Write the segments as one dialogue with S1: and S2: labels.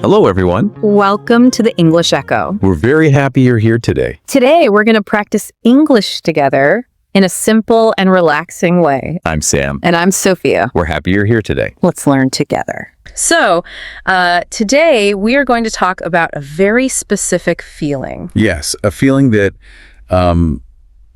S1: Hello, everyone.
S2: Welcome to the English Echo.
S1: We're very happy you're here today.
S2: Today, we're going to practice English together in a simple and relaxing way.
S1: I'm Sam.
S2: And I'm Sophia.
S1: We're happy you're here today.
S2: Let's learn together. So, today we are going to talk about a very specific feeling.
S1: Yes, a feeling that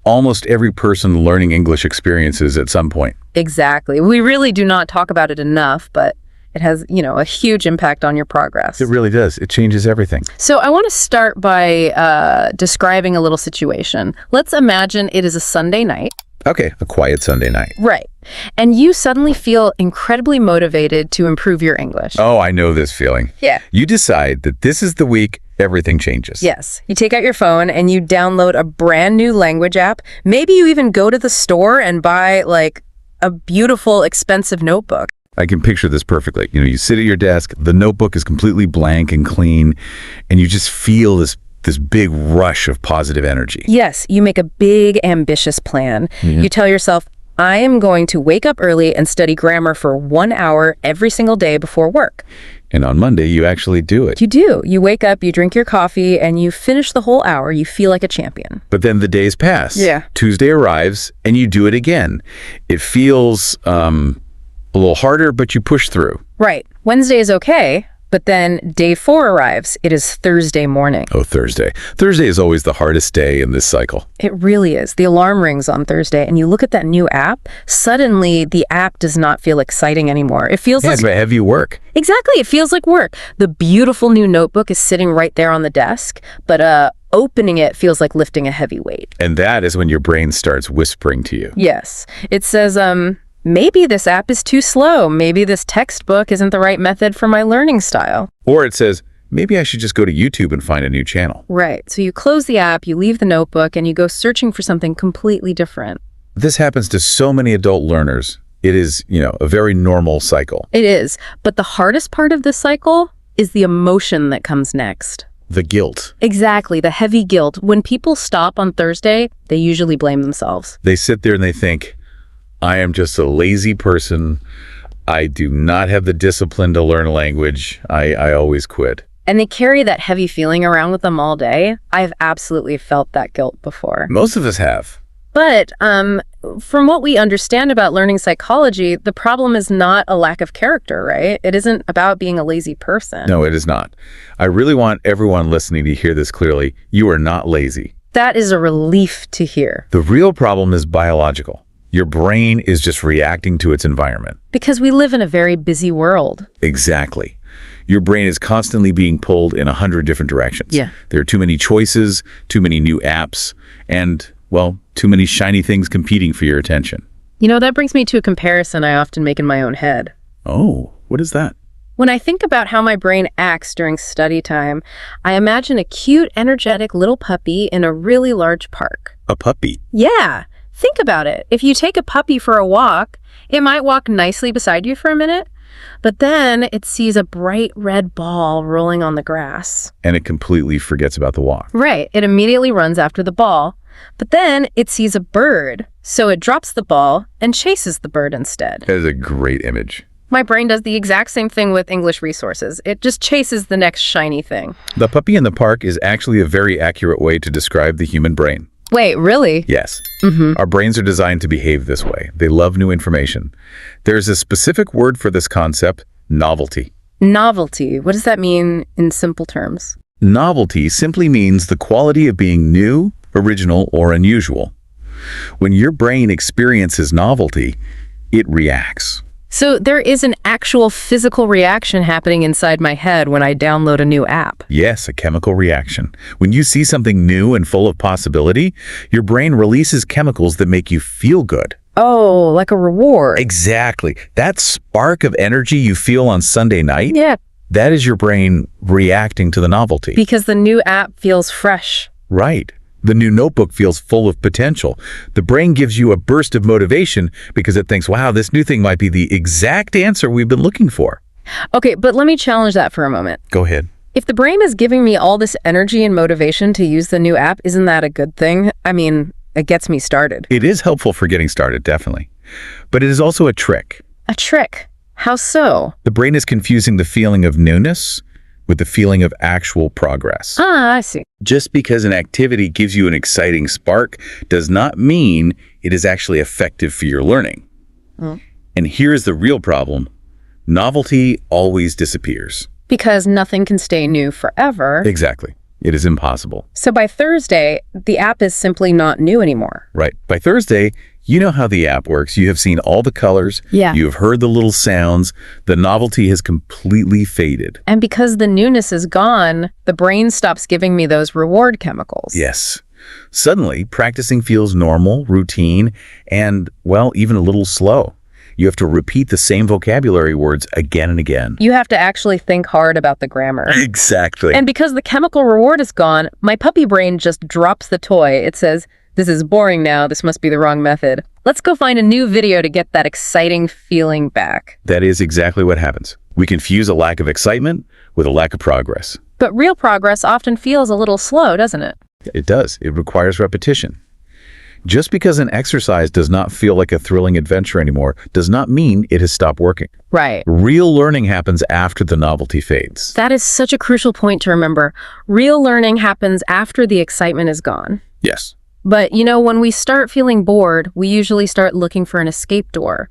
S1: almost every person learning English experiences at some point.
S2: Exactly. We really do not talk about it enough, but it has, a huge impact on your progress.
S1: It really does. It changes everything.
S2: So I want to start by describing a little situation. Let's imagine it is a Sunday night.
S1: Okay, a quiet Sunday night.
S2: Right. And you suddenly feel incredibly motivated to improve your English.
S1: Oh, I know this feeling.
S2: Yeah.
S1: You decide that this is the week everything changes.
S2: Yes. You take out your phone and you download a brand new language app. Maybe you even go to the store and buy a beautiful, expensive notebook.
S1: I can picture this perfectly. You sit at your desk, the notebook is completely blank and clean, and you just feel this big rush of positive energy.
S2: Yes, you make a big, ambitious plan.
S1: Yeah.
S2: You tell yourself, I am going to wake up early and study grammar for 1 hour every single day before work.
S1: And on Monday, you actually do it.
S2: You do. You wake up, you drink your coffee, and you finish the whole hour. You feel like a champion.
S1: But then the days pass.
S2: Yeah.
S1: Tuesday arrives, and you do it again. It feels a little harder, but you push through.
S2: Right. Wednesday is okay, but then day 4 arrives. It is Thursday morning.
S1: Oh, Thursday. Thursday is always the hardest day in this cycle.
S2: It really is. The alarm rings on Thursday, and you look at that new app. Suddenly, the app does not feel exciting anymore. It feels like
S1: it's heavy work.
S2: Exactly. It feels like work. The beautiful new notebook is sitting right there on the desk, but opening it feels like lifting a heavy weight.
S1: And that is when your brain starts whispering to you.
S2: Yes. It says, maybe this app is too slow. Maybe this textbook isn't the right method for my learning style.
S1: Or it says, maybe I should just go to YouTube and find a new channel.
S2: Right. So you close the app, you leave the notebook, and you go searching for something completely different.
S1: This happens to so many adult learners. It is, a very normal cycle.
S2: It is. But the hardest part of this cycle is the emotion that comes next.
S1: The guilt.
S2: Exactly. The heavy guilt. When people stop on Thursday, they usually blame themselves.
S1: They sit there and they think, I am just a lazy person. I do not have the discipline to learn a language. I always quit.
S2: And they carry that heavy feeling around with them all day. I've absolutely felt that guilt before.
S1: Most of us have.
S2: But from what we understand about learning psychology, the problem is not a lack of character, right? It isn't about being a lazy person.
S1: No, it is not. I really want everyone listening to hear this clearly. You are not lazy.
S2: That is a relief to hear.
S1: The real problem is biological. Your brain is just reacting to its environment.
S2: Because we live in a very busy world.
S1: Exactly. Your brain is constantly being pulled in 100 different directions.
S2: Yeah.
S1: There are too many choices, too many new apps, and, too many shiny things competing for your attention.
S2: That brings me to a comparison I often make in my own head.
S1: Oh, what is that?
S2: When I think about how my brain acts during study time, I imagine a cute, energetic little puppy in a really large park.
S1: A puppy?
S2: Yeah. Think about it. If you take a puppy for a walk, it might walk nicely beside you for a minute, but then it sees a bright red ball rolling on the grass.
S1: And it completely forgets about the walk.
S2: Right. It immediately runs after the ball, but then it sees a bird, so it drops the ball and chases the bird instead.
S1: That is a great image.
S2: My brain does the exact same thing with English resources. It just chases the next shiny thing.
S1: The puppy in the park is actually a very accurate way to describe the human brain.
S2: Wait, really?
S1: Yes.
S2: Mm-hmm.
S1: Our brains are designed to behave this way. They love new information. There's a specific word for this concept, novelty.
S2: Novelty. What does that mean in simple terms?
S1: Novelty simply means the quality of being new, original, or unusual. When your brain experiences novelty, it reacts.
S2: So there is an actual physical reaction happening inside my head when I download a new app.
S1: Yes, a chemical reaction. When you see something new and full of possibility, your brain releases chemicals that make you feel good.
S2: Oh, like a reward.
S1: Exactly. That spark of energy you feel on Sunday night,
S2: Yeah.
S1: that is your brain reacting to the novelty.
S2: Because the new app feels fresh.
S1: Right. The new notebook feels full of potential. The brain gives you a burst of motivation because it thinks, wow, this new thing might be the exact answer we've been looking for.
S2: Okay, but let me challenge that for a moment.
S1: Go ahead.
S2: If the brain is giving me all this energy and motivation to use the new app, isn't that a good thing? I mean, it gets me started.
S1: It is helpful for getting started, definitely. But it is also a trick.
S2: A trick? How so?
S1: The brain is confusing the feeling of newness, with the feeling of actual progress.
S2: Ah, I see.
S1: Just because an activity gives you an exciting spark does not mean it is actually effective for your learning. And here's the real problem. Novelty always disappears.
S2: Because nothing can stay new forever.
S1: Exactly. It is impossible.
S2: So by Thursday, the app is simply not new anymore.
S1: Right. By Thursday, you know how the app works. You have seen all the colors.
S2: Yeah.
S1: You have heard the little sounds. The novelty has completely faded.
S2: And because the newness is gone, the brain stops giving me those reward chemicals.
S1: Yes. Suddenly, practicing feels normal, routine, and, well, even a little slow. You have to repeat the same vocabulary words again and again.
S2: You have to actually think hard about the grammar.
S1: Exactly.
S2: And because the chemical reward is gone, my puppy brain just drops the toy. It says, "This is boring now. This must be the wrong method. Let's go find a new video to get that exciting feeling back."
S1: That is exactly what happens. We confuse a lack of excitement with a lack of progress.
S2: But real progress often feels a little slow, doesn't it?
S1: It does. It requires repetition. Just because an exercise does not feel like a thrilling adventure anymore does not mean it has stopped working.
S2: Right.
S1: Real learning happens after the novelty fades.
S2: That is such a crucial point to remember. Real learning happens after the excitement is gone.
S1: Yes.
S2: But, when we start feeling bored, we usually start looking for an escape door.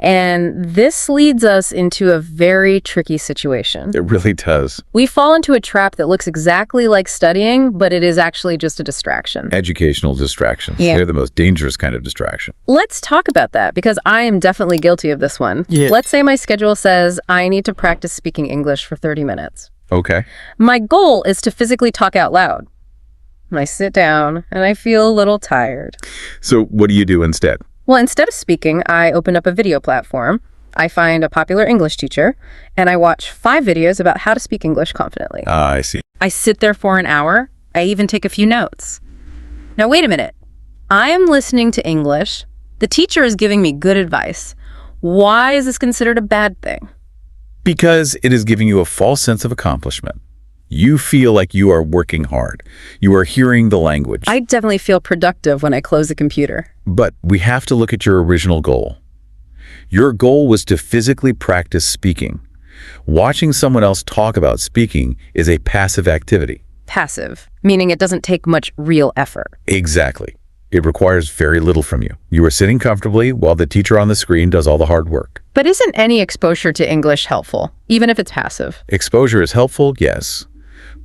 S2: And this leads us into a very tricky situation.
S1: It really does.
S2: We fall into a trap that looks exactly like studying, but it is actually just a distraction.
S1: Educational distractions.
S2: Yeah.
S1: They're the most dangerous kind of distraction.
S2: Let's talk about that, because I am definitely guilty of this one.
S1: Yeah.
S2: Let's say my schedule says I need to practice speaking English for 30 minutes.
S1: Okay.
S2: My goal is to physically talk out loud. I sit down and I feel a little tired.
S1: So what do you do instead?
S2: Well, instead of speaking, I open up a video platform. I find a popular English teacher, and I watch 5 videos about how to speak English confidently.
S1: I see.
S2: I sit there for an hour. I even take a few notes. Now, wait a minute. I am listening to English. The teacher is giving me good advice. Why is this considered a bad thing?
S1: Because it is giving you a false sense of accomplishment. You feel like you are working hard. You are hearing the language.
S2: I definitely feel productive when I close the computer.
S1: But we have to look at your original goal. Your goal was to physically practice speaking. Watching someone else talk about speaking is a passive activity.
S2: Passive, meaning it doesn't take much real effort.
S1: Exactly. It requires very little from you. You are sitting comfortably while the teacher on the screen does all the hard work.
S2: But isn't any exposure to English helpful, even if it's passive?
S1: Exposure is helpful, yes,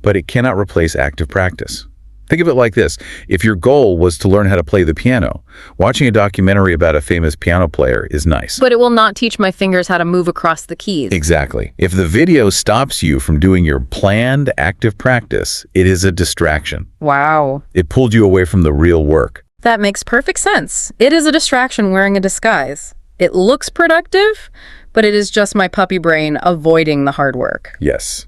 S1: but it cannot replace active practice. Think of it like this. If your goal was to learn how to play the piano, watching a documentary about a famous piano player is nice.
S2: But it will not teach my fingers how to move across the keys.
S1: Exactly. If the video stops you from doing your planned active practice, it is a distraction.
S2: Wow.
S1: It pulled you away from the real work.
S2: That makes perfect sense. It is a distraction wearing a disguise. It looks productive, but it is just my puppy brain avoiding the hard work.
S1: Yes.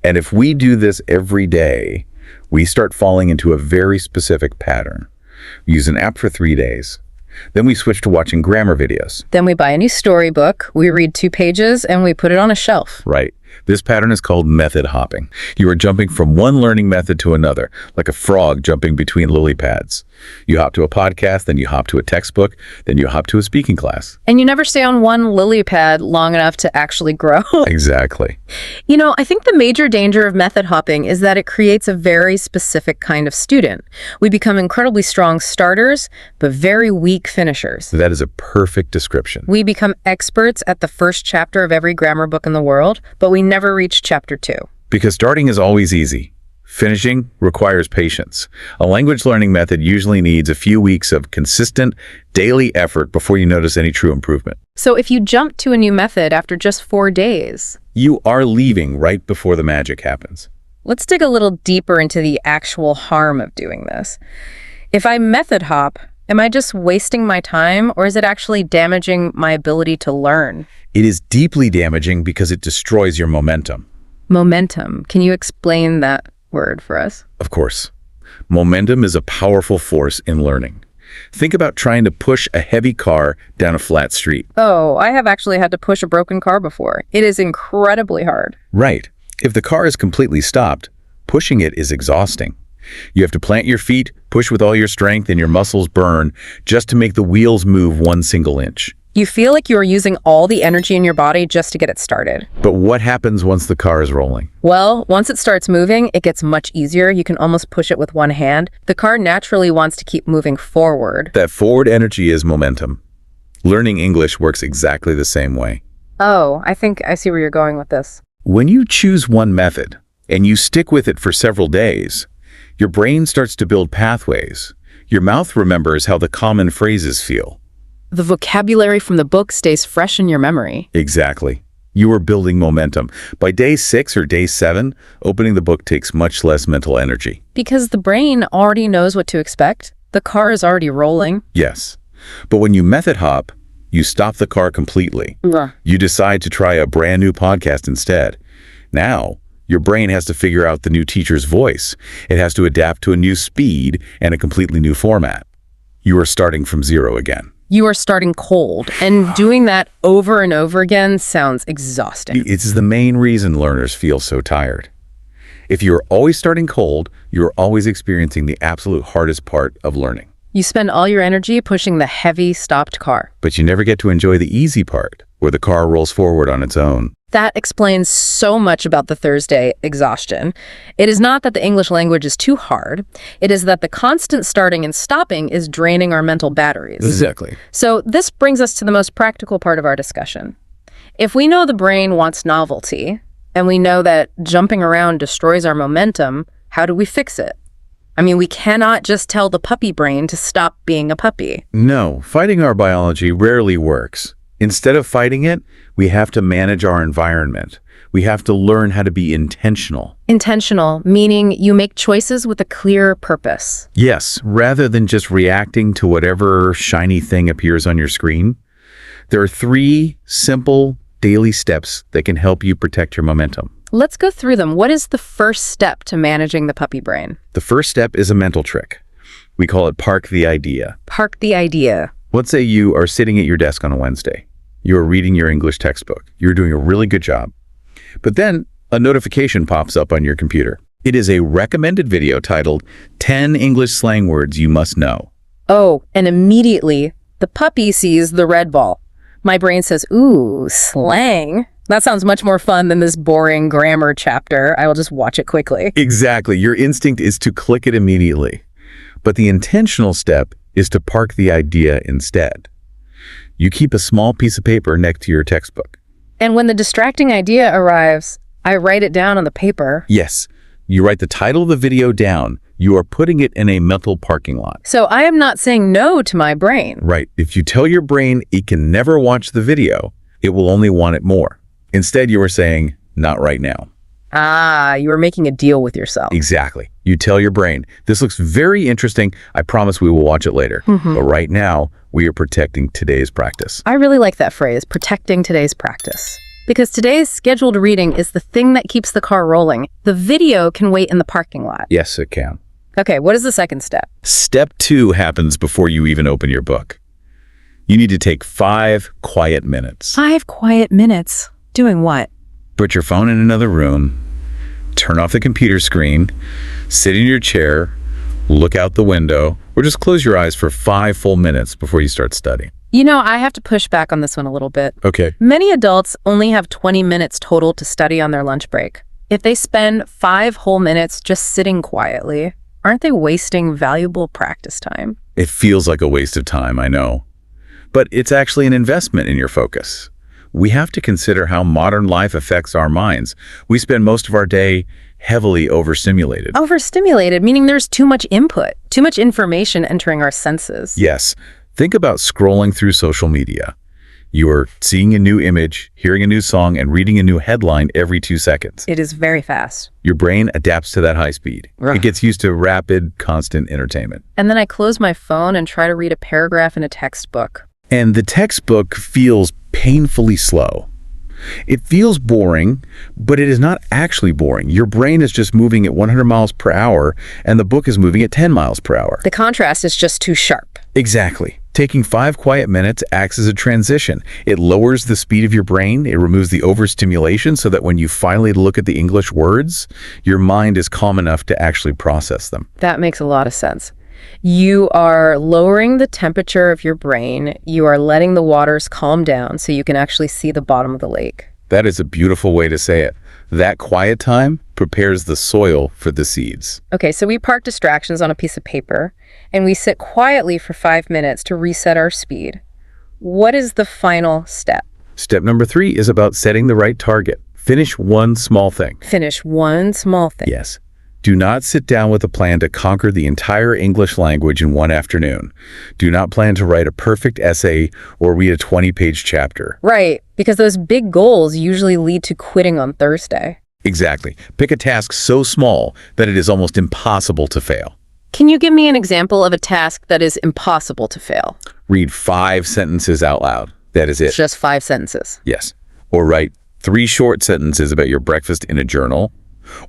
S1: And if we do this every day, we start falling into a very specific pattern. We use an app for 3 days. Then we switch to watching grammar videos.
S2: Then we buy a new storybook, we read 2 pages, and we put it on a shelf.
S1: Right. This pattern is called method hopping. You are jumping from one learning method to another, like a frog jumping between lily pads. You hop to a podcast, then you hop to a textbook, then you hop to a speaking class.
S2: And you never stay on one lily pad long enough to actually grow.
S1: Exactly.
S2: I think the major danger of method hopping is that it creates a very specific kind of student. We become incredibly strong starters, but very weak finishers.
S1: That is a perfect description.
S2: We become experts at the first chapter of every grammar book in the world, but we never reach chapter 2.
S1: Because starting is always easy. Finishing requires patience. A language learning method usually needs a few weeks of consistent, daily effort before you notice any true improvement.
S2: So if you jump to a new method after just 4 days,
S1: You are leaving right before the magic happens.
S2: let's dig a little deeper into the actual harm of doing this. If I method hop, am I just wasting my time, or is it actually damaging my ability to learn?
S1: It is deeply damaging because it destroys your momentum.
S2: Momentum. Can you explain that word for us?
S1: Of course. Momentum is a powerful force in learning. Think about trying to push a heavy car down a flat street.
S2: Oh, I have actually had to push a broken car before. It is incredibly hard.
S1: Right. If the car is completely stopped, pushing it is exhausting. You have to plant your feet, push with all your strength, and your muscles burn just to make the wheels move 1 single inch.
S2: You feel like you are using all the energy in your body just to get it started.
S1: But what happens once the car is rolling?
S2: Well, once it starts moving, it gets much easier. You can almost push it with one hand. The car naturally wants to keep moving forward.
S1: That forward energy is momentum. Learning English works exactly the same way.
S2: Oh, I think I see where you're going with this.
S1: When you choose one method and you stick with it for several days, your brain starts to build pathways. Your mouth remembers how the common phrases feel.
S2: The vocabulary from the book stays fresh in your memory.
S1: Exactly. You are building momentum. By day 6 or day 7, opening the book takes much less mental energy.
S2: Because the brain already knows what to expect. The car is already rolling.
S1: Yes. But when you method hop, you stop the car completely. You decide to try a brand new podcast instead. Now, your brain has to figure out the new teacher's voice. It has to adapt to a new speed and a completely new format. You are starting from zero again.
S2: You are starting cold, and doing that over and over again sounds exhausting.
S1: It's the main reason learners feel so tired. If you're always starting cold, you're always experiencing the absolute hardest part of learning.
S2: You spend all your energy pushing the heavy, stopped car.
S1: But you never get to enjoy the easy part, where the car rolls forward on its own.
S2: That explains so much about the Thursday exhaustion. It is not that the English language is too hard. It is that the constant starting and stopping is draining our mental batteries.
S1: Exactly.
S2: So this brings us to the most practical part of our discussion. If we know the brain wants novelty, and we know that jumping around destroys our momentum, how do we fix it? I mean, we cannot just tell the puppy brain to stop being a puppy.
S1: No, fighting our biology rarely works. Instead of fighting it, we have to manage our environment. We have to learn how to be intentional.
S2: Intentional, meaning you make choices with a clear purpose.
S1: Yes, rather than just reacting to whatever shiny thing appears on your screen. There are 3 simple daily steps that can help you protect your momentum.
S2: Let's go through them. What is the first step to managing the puppy brain?
S1: The first step is a mental trick. We call it park the idea.
S2: Park the idea.
S1: Let's say you are sitting at your desk on a Wednesday. You are reading your English textbook. You're doing a really good job. But then a notification pops up on your computer. It is a recommended video titled 10 English Slang Words You Must Know.
S2: Oh, and immediately the puppy sees the red ball. My brain says, ooh, slang. That sounds much more fun than this boring grammar chapter. I will just watch it quickly.
S1: Exactly. Your instinct is to click it immediately. But the intentional step is to park the idea instead. You keep a small piece of paper next to your textbook.
S2: And when the distracting idea arrives, I write it down on the paper.
S1: Yes. You write the title of the video down. You are putting it in a mental parking lot.
S2: So I am not saying no to my brain.
S1: Right. If you tell your brain it can never watch the video, it will only want it more. Instead, you are saying, not right now.
S2: Ah, you are making a deal with yourself.
S1: Exactly. You tell your brain, this looks very interesting. I promise we will watch it later. But right now, we are protecting today's practice.
S2: I really like that phrase, protecting today's practice. Because today's scheduled reading is the thing that keeps the car rolling. The video can wait in the parking lot.
S1: Yes, it can.
S2: Okay, what is the second step?
S1: Step 2 happens before you even open your book. You need to take 5 quiet minutes.
S2: 5 quiet minutes. Doing what?
S1: Put your phone in another room, turn off the computer screen, sit in your chair, look out the window, or just close your eyes for 5 full minutes before you start studying.
S2: You know, I have to push back on this one a little bit.
S1: Okay.
S2: Many adults only have 20 minutes total to study on their lunch break. If they spend 5 whole minutes just sitting quietly, aren't they wasting valuable practice time?
S1: It feels like a waste of time, I know. But it's actually an investment in your focus. We have to consider how modern life affects our minds. We spend most of our day heavily overstimulated.
S2: Overstimulated, meaning there's too much input, too much information entering our senses.
S1: Yes. Think about scrolling through social media. You are seeing a new image, hearing a new song, and reading a new headline every 2 seconds.
S2: It is very fast.
S1: Your brain adapts to that high speed.
S2: Ugh.
S1: It gets used to rapid, constant entertainment.
S2: And then I close my phone and try to read a paragraph in a textbook.
S1: And the textbook feels painfully slow. It feels boring, but it is not actually boring. Your brain is just moving at 100 miles per hour, and the book is moving at 10 miles per hour.
S2: The contrast is just too sharp.
S1: Exactly. Taking 5 quiet minutes acts as a transition. It lowers the speed of your brain. It removes the overstimulation so that when you finally look at the English words, your mind is calm enough to actually process them.
S2: That makes a lot of sense. You are lowering the temperature of your brain. You are letting the waters calm down so you can actually see the bottom of the lake.
S1: That is a beautiful way to say it. That quiet time prepares the soil for the seeds.
S2: Okay, so we park distractions on a piece of paper, and we sit quietly for 5 minutes to reset our speed. What is the final step?
S1: Step number 3 is about setting the right target. Finish one small thing.
S2: Finish one small thing.
S1: Yes. Do not sit down with a plan to conquer the entire English language in one afternoon. Do not plan to write a perfect essay or read a 20-page chapter.
S2: Right, because those big goals usually lead to quitting on Thursday.
S1: Exactly. Pick a task so small that it is almost impossible to fail.
S2: Can you give me an example of a task that is impossible to fail?
S1: Read 5 sentences out loud. That is it.
S2: Just 5 sentences.
S1: Yes. Or write 3 short sentences about your breakfast in a journal.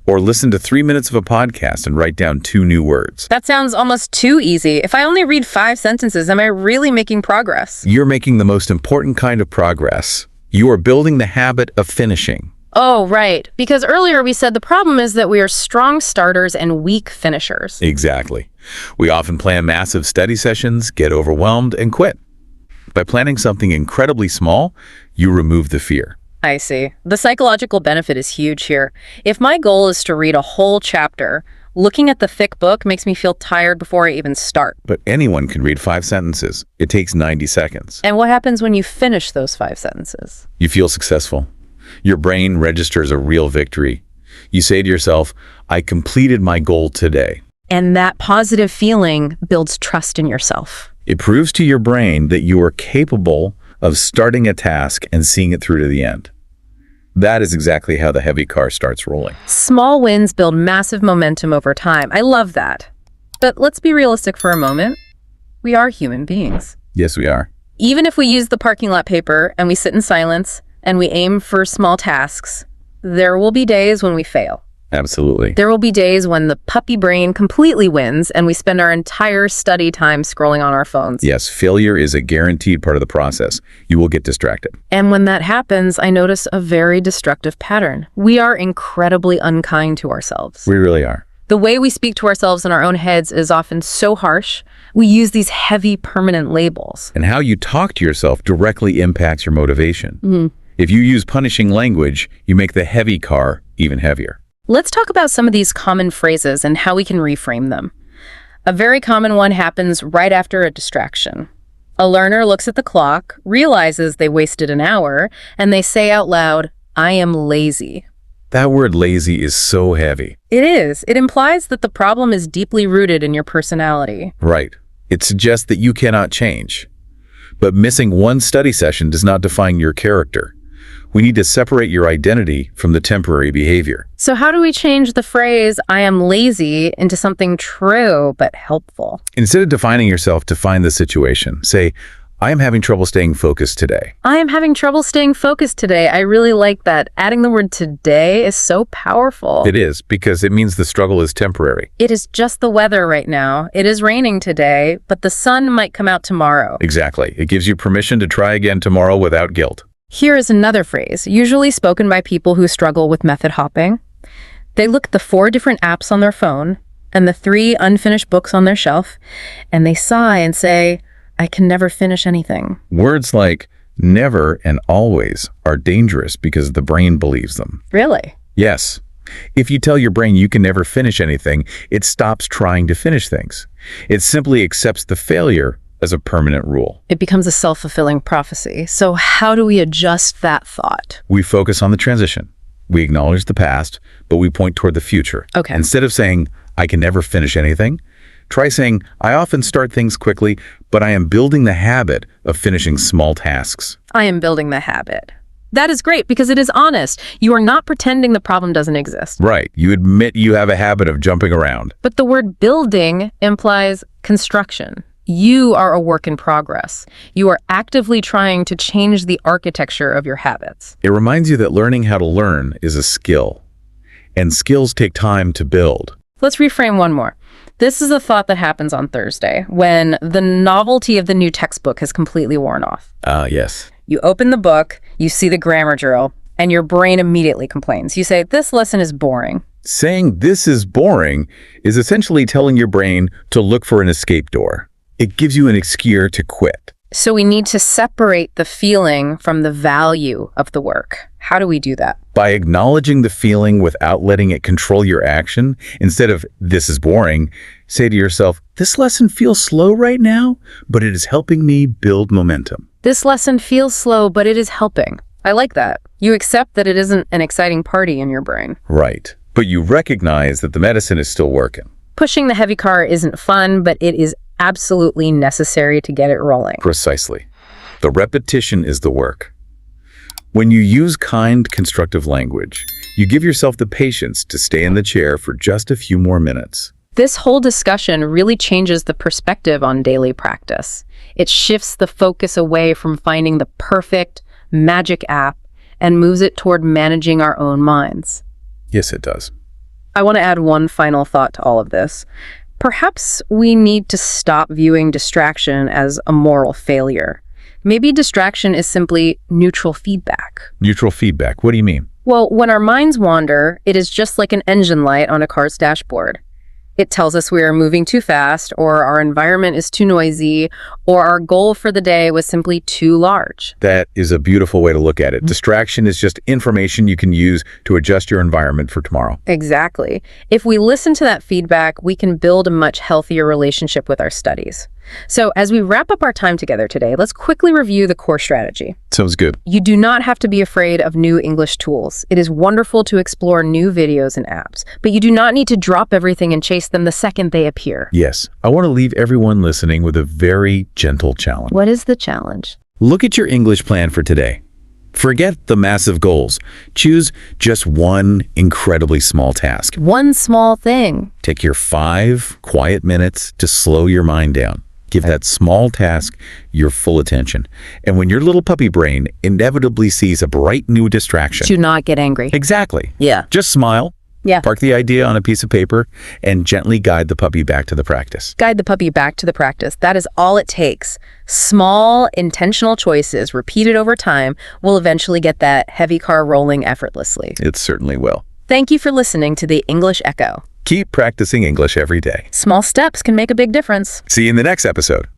S1: Or listen to 3 minutes of a podcast and write down 2 new words.
S2: That sounds almost too easy. If I only read 5 sentences, am I really making progress?
S1: You're making the most important kind of progress. You are building the habit of finishing.
S2: Oh, right. Because earlier we said the problem is that we are strong starters and weak finishers.
S1: Exactly. We often plan massive study sessions, get overwhelmed, and quit. By planning something incredibly small, you remove the fear.
S2: I see. The psychological benefit is huge here. If my goal is to read a whole chapter, looking at the thick book makes me feel tired before I even start.
S1: But anyone can read 5 sentences. It takes 90 seconds.
S2: And what happens when you finish those 5 sentences?
S1: You feel successful. Your brain registers a real victory. You say to yourself, I completed my goal today.
S2: And that positive feeling builds trust in yourself.
S1: It proves to your brain that you are capable of starting a task and seeing it through to the end. That is exactly how the heavy car starts rolling.
S2: Small wins build massive momentum over time. I love that. But let's be realistic for a moment. We are human beings.
S1: Yes, we are.
S2: Even if we use the parking lot paper and we sit in silence and we aim for small tasks, there will be days when we fail.
S1: Absolutely.
S2: There will be days when the puppy brain completely wins and we spend our entire study time scrolling on our phones.
S1: Yes, failure is a guaranteed part of the process. You will get distracted.
S2: And when that happens, I notice a very destructive pattern. We are incredibly unkind to ourselves.
S1: We really are.
S2: The way we speak to ourselves in our own heads is often so harsh. We use these heavy, permanent labels.
S1: And how you talk to yourself directly impacts your motivation. If you use punishing language, you make the heavy car even heavier.
S2: Let's talk about some of these common phrases and how we can reframe them. A very common one happens right after a distraction. A learner looks at the clock, realizes they wasted an hour, and they say out loud, I am lazy.
S1: That word lazy is so heavy.
S2: It is. It implies that the problem is deeply rooted in your personality.
S1: Right. It suggests that you cannot change. But missing one study session does not define your character. We need to separate your identity from the temporary behavior.
S2: So how do we change the phrase, I am lazy, into something true but helpful?
S1: Instead of defining yourself, define the situation. Say, I am having trouble staying focused today.
S2: I am having trouble staying focused today. I really like that. Adding the word today is so powerful.
S1: It is, because it means the struggle is temporary.
S2: It is just the weather right now. It is raining today, but the sun might come out tomorrow.
S1: Exactly. It gives you permission to try again tomorrow without guilt.
S2: Here is another phrase, usually spoken by people who struggle with method hopping. They look at the 4 different apps on their phone and the 3 unfinished books on their shelf, and they sigh and say, I can never finish anything.
S1: Words like never and always are dangerous because the brain believes them.
S2: Really?
S1: Yes. If you tell your brain you can never finish anything, it stops trying to finish things. It simply accepts the failure as a permanent rule.
S2: It becomes a self-fulfilling prophecy. So how do we adjust that thought?
S1: We focus on the transition. We acknowledge the past, but we point toward the future.
S2: Okay.
S1: Instead of saying, I can never finish anything, try saying, I often start things quickly, but I am building the habit of finishing small tasks.
S2: I am building the habit. That is great because it is honest. You are not pretending the problem doesn't exist.
S1: Right. You admit you have a habit of jumping around.
S2: But the word building implies construction. You are a work in progress. You are actively trying to change the architecture of your habits.
S1: It reminds you that learning how to learn is a skill, and skills take time to build.
S2: Let's reframe one more. This is a thought that happens on Thursday when the novelty of the new textbook has completely worn off.
S1: Yes.
S2: You open the book, you see the grammar drill, and your brain immediately complains. You say, this lesson is boring.
S1: Saying this is boring is essentially telling your brain to look for an escape door. It gives you an excuse to quit.
S2: So we need to separate the feeling from the value of the work. How do we do that?
S1: By acknowledging the feeling without letting it control your action, instead of this is boring, say to yourself, this lesson feels slow right now, but it is helping me build momentum.
S2: This lesson feels slow, but it is helping. I like that. You accept that it isn't an exciting party in your brain.
S1: Right. But you recognize that the medicine is still working.
S2: Pushing the heavy car isn't fun, but it is absolutely necessary to get it rolling.
S1: Precisely. The repetition is the work. When you use kind, constructive language, you give yourself the patience to stay in the chair for just a few more minutes.
S2: This whole discussion really changes the perspective on daily practice. It shifts the focus away from finding the perfect, magic app and moves it toward managing our own minds.
S1: Yes, it does.
S2: I want to add one final thought to all of this. Perhaps we need to stop viewing distraction as a moral failure. Maybe distraction is simply neutral feedback.
S1: Neutral feedback. What do you mean?
S2: Well, when our minds wander, it is just like an engine light on a car's dashboard. It tells us we are moving too fast, or our environment is too noisy, or our goal for the day was simply too large.
S1: That is a beautiful way to look at it. Distraction is just information you can use to adjust your environment for tomorrow.
S2: Exactly. If we listen to that feedback, we can build a much healthier relationship with our studies. So as we wrap up our time together today, let's quickly review the core strategy.
S1: Sounds good.
S2: You do not have to be afraid of new English tools. It is wonderful to explore new videos and apps, but you do not need to drop everything and chase them the second they appear.
S1: Yes, I want to leave everyone listening with a very gentle challenge.
S2: What is the challenge?
S1: Look at your English plan for today. Forget the massive goals. Choose just one incredibly small task.
S2: One small thing.
S1: Take your 5 quiet minutes to slow your mind down. Give that small task your full attention. And when your little puppy brain inevitably sees a bright new distraction...
S2: Do not get angry.
S1: Exactly.
S2: Yeah.
S1: Just smile.
S2: Yeah.
S1: Park the idea on a piece of paper and gently guide the puppy back to the practice.
S2: Guide the puppy back to the practice. That is all it takes. Small, intentional choices repeated over time will eventually get that heavy car rolling effortlessly.
S1: It certainly will.
S2: Thank you for listening to the English Echo.
S1: Keep practicing English every day.
S2: Small steps can make a big difference.
S1: See you in the next episode.